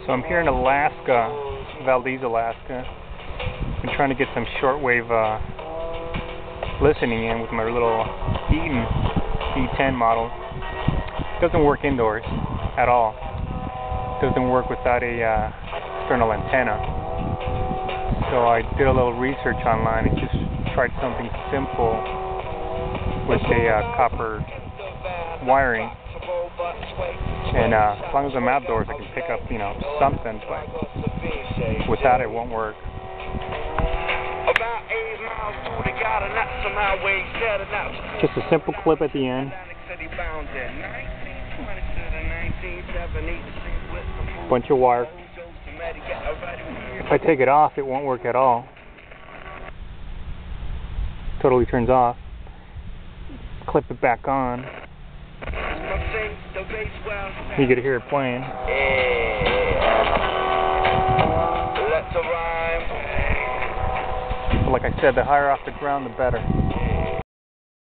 So I'm here in Alaska, Valdez, Alaska. I'm trying to get some shortwave listening in with my little Eton E10 model. It doesn't work indoors at all. It doesn't work without a external antenna. So I did a little research online and just tried something simple with a copper wiring. And as long as I'm outdoors, I can pick up, something, but without it won't work. Just a simple clip at the end. Bunch of wire. If I take it off, it won't work at all. Totally turns off. Clip it back on. You can hear it playing. But like I said, the higher off the ground, the better.